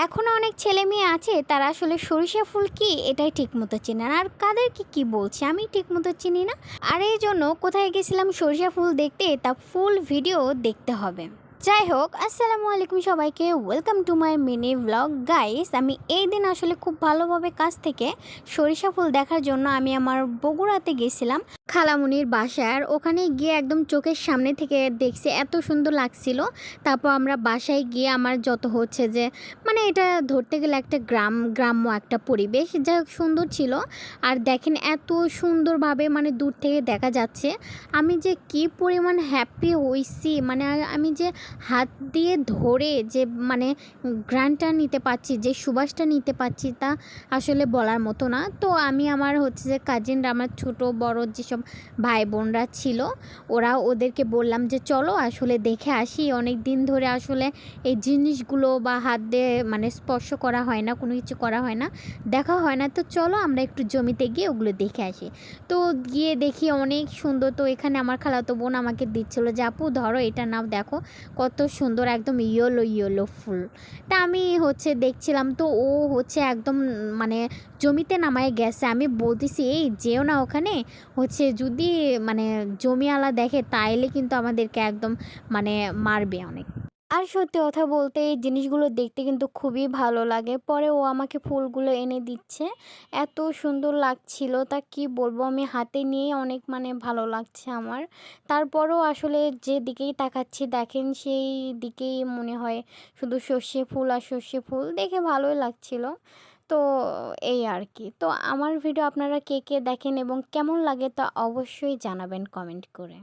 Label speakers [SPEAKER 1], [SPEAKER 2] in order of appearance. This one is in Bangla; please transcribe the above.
[SPEAKER 1] এখনও অনেক ছেলে মেয়ে আছে তারা আসলে সরিষা ফুল কি এটাই ঠিকমতো চেনে না। আর কাদেরকে কি বলছে আমি ঠিকমতো চিনি না। আর এই জন্য কোথায় গেছিলাম সরিষা ফুল দেখতে, তা ফুল ভিডিও দেখতে হবে। যাই হোক, আসসালামু আলাইকুম সবাইকে, welcome to my mini blog guys. আমি এই দিন আসলে খুব ভালোভাবে কাছ থেকে সরিষা ফুল দেখার জন্য আমি আমার বগুড়াতে গেছিলাম খালামুনির বাসায়। আর ওখানে গিয়ে একদম চোখের সামনে থেকে দেখছি, এত সুন্দর লাগছিল। তারপর আমরা বাসায় গিয়ে আমার যত হচ্ছে যে মানে এটা ধরতে গেলে একটা গ্রাম্য একটা পরিবেশ, যা সুন্দর ছিল। আর দেখেন এত সুন্দরভাবে মানে দূর থেকে দেখা যাচ্ছে। আমি যে কি পরিমাণ হ্যাপি হইছি, মানে আমি যে হাত দিয়ে ধরে যে মানে গ্রানটা নিতে পারছি, যে সুবাসটা নিতে পারছি, তা আসলে বলার মতো না। তো আমি আমার হচ্ছে যে কাজিনরা, আমার ছোট বড় যেসব ভাই বোনরা ছিল, ওদেরকে বললাম যে চলো আসলে দেখে আসি। অনেক দিন ধরে আসলে এই জিনিসগুলো বা হাত দিয়ে মানে স্পর্শ করা হয় না, কোনো কিছু করা হয় না, দেখা হয় না। তো চলো আমরা একটু জমিতে গিয়ে ওগুলো দেখে আসি। তো গিয়ে দেখি অনেক সুন্দর। তো এখানে আমার খালাতো বোন আমাকে দিচ্ছিলো যে আপু ধরো এটা নাও, দেখো কত সুন্দর, একদম ইয়েলো ইয়েলো ফুল। তা আমি হচ্ছে দেখছিলাম, তো ও হচ্ছে একদম মানে জমিতে নামায় গেছে। আমি বলতেছি এই যেও না ওখানে, হচ্ছে যদি মানে জমিওয়ালা দেখে তাইলে কিন্তু আমাদেরকে একদম মানে মারবে অনেক। আর সত্যি কথা বলতে এই জিনিসগুলো দেখতে কিন্তু খুবই ভালো লাগে। পরে ও আমাকে ফুলগুলো এনে দিচ্ছে, এত সুন্দর লাগছিল, তা কি বলবো, আমি হাতে নিয়ে অনেক মানে ভালো লাগছে আমার। তারপরও আসলে যে দিকেই তাকাচ্ছি দেখেন সেই দিকেই মনে হয় শুধু সর্ষে ফুল আর সর্ষে ফুল, দেখে ভালোই লাগছিল। তো এই আর কি। তো আমার ভিডিও আপনারা কে কে দেখেন এবং কেমন লাগে তা অবশ্যই জানাবেন কমেন্ট করে।